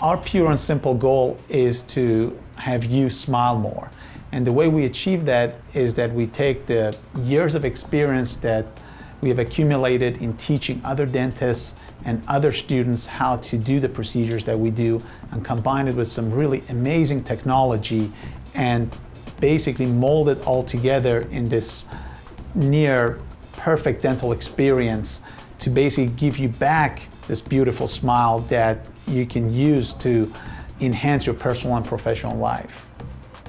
Our pure and simple goal is to have you smile more. And the way we achieve that is that we take the years of experience that we have accumulated in teaching other dentists and other students how to do the procedures that we do and combine it with some really amazing technology and basically mold it all together in this near perfect dental experience to basically give you back this beautiful smile that you can use to enhance your personal and professional life.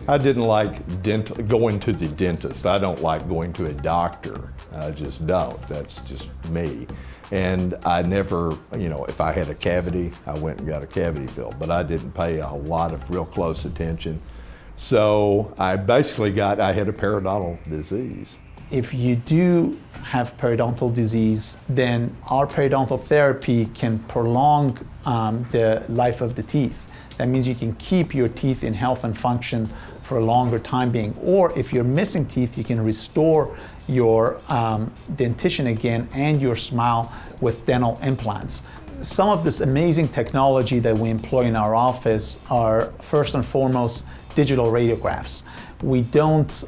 I didn't like going to the dentist. I don't like going to a doctor. I just don't. That's just me. And I never, if I had a cavity, I went and got a cavity filled, but I didn't pay a lot of real close attention. So I basically I had a periodontal disease. If you do have periodontal disease, then our periodontal therapy can prolong the life of the teeth. That means you can keep your teeth in health and function for a longer time being. Or if you're missing teeth, you can restore your dentition again and your smile with dental implants. Some of this amazing technology that we employ in our office are first and foremost digital radiographs. We don't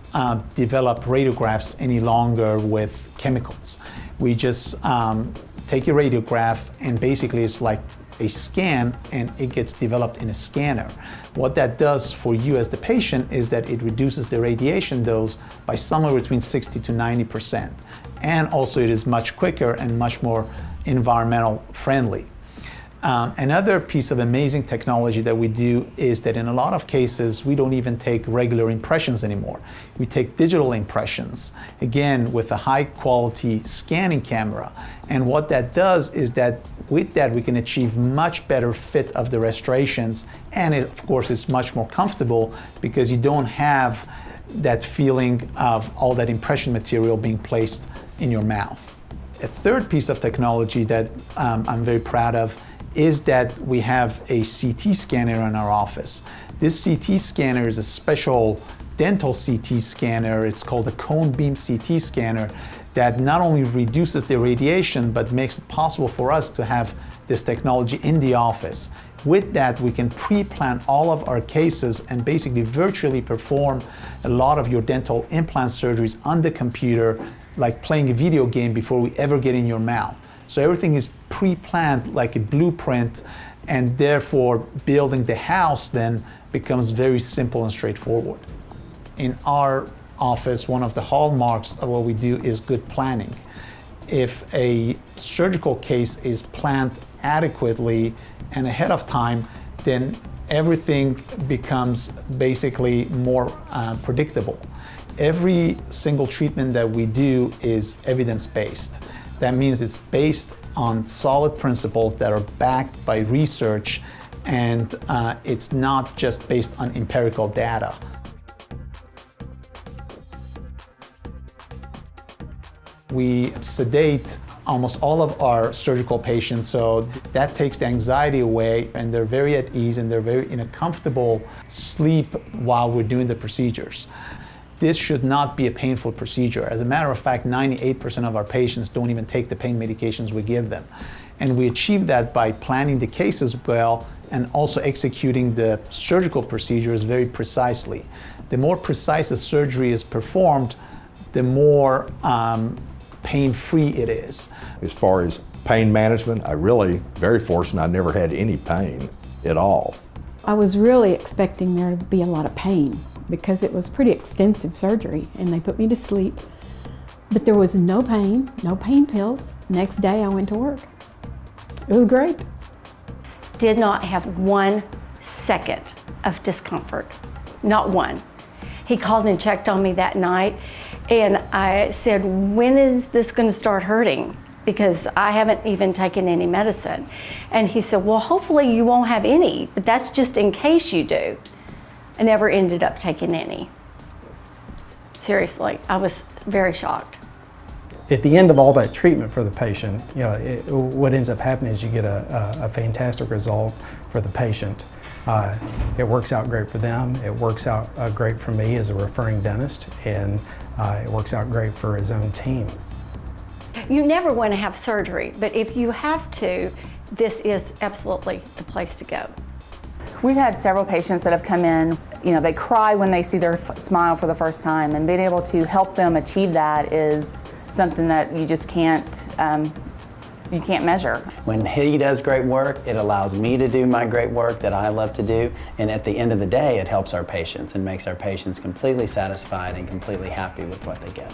develop radiographs any longer with chemicals. We just take a radiograph and basically it's like a scan and it gets developed in a scanner. What that does for you as the patient is that it reduces the radiation dose by somewhere between 60 to 90%. And also it is much quicker and much more environmental friendly. Another piece of amazing technology that we do is that in a lot of cases, we don't even take regular impressions anymore. We take digital impressions, again, with a high quality scanning camera. And what that does is that with that, we can achieve much better fit of the restorations. And it, of course, is much more comfortable because you don't have that feeling of all that impression material being placed in your mouth. A third piece of technology that I'm very proud of is that we have a CT scanner in our office. This CT scanner is a special dental CT scanner. It's called a cone beam CT scanner that not only reduces the radiation, but makes it possible for us to have this technology in the office. With that, we can pre-plan all of our cases and basically virtually perform a lot of your dental implant surgeries on the computer, like playing a video game before we ever get in your mouth. So everything is pre-planned like a blueprint, and therefore building the house then becomes very simple and straightforward. In our office, one of the hallmarks of what we do is good planning. If a surgical case is planned adequately and ahead of time, then everything becomes basically more predictable. Every single treatment that we do is evidence-based. That means it's based on solid principles that are backed by research, and it's not just based on empirical data. We sedate almost all of our surgical patients, so that takes the anxiety away, and they're very at ease and they're very in a comfortable sleep while we're doing the procedures. This should not be a painful procedure. As a matter of fact, 98% of our patients don't even take the pain medications we give them. And we achieve that by planning the cases well and also executing the surgical procedures very precisely. The more precise the surgery is performed, the more pain-free it is. As far as pain management, I really very fortunate. I never had any pain at all. I was really expecting there to be a lot of pain because it was pretty extensive surgery and they put me to sleep. But there was no pain pills. Next day I went to work. It was great. Did not have 1 second of discomfort, not one. He called and checked on me that night and I said, when is this going to start hurting? Because I haven't even taken any medicine. And he said, well, hopefully you won't have any, but that's just in case you do. I never ended up taking any. Seriously, I was very shocked. At the end of all that treatment for the patient, what ends up happening is you get a fantastic result for the patient. It works out great for them. It works out great for me as a referring dentist, and it works out great for his own team. You never want to have surgery, but if you have to, this is absolutely the place to go. We've had several patients that have come in, you know, they cry when they see their smile for the first time, and being able to help them achieve that is something that you just can't measure. When he does great work, it allows me to do my great work that I love to do, and at the end of the day, it helps our patients and makes our patients completely satisfied and completely happy with what they get.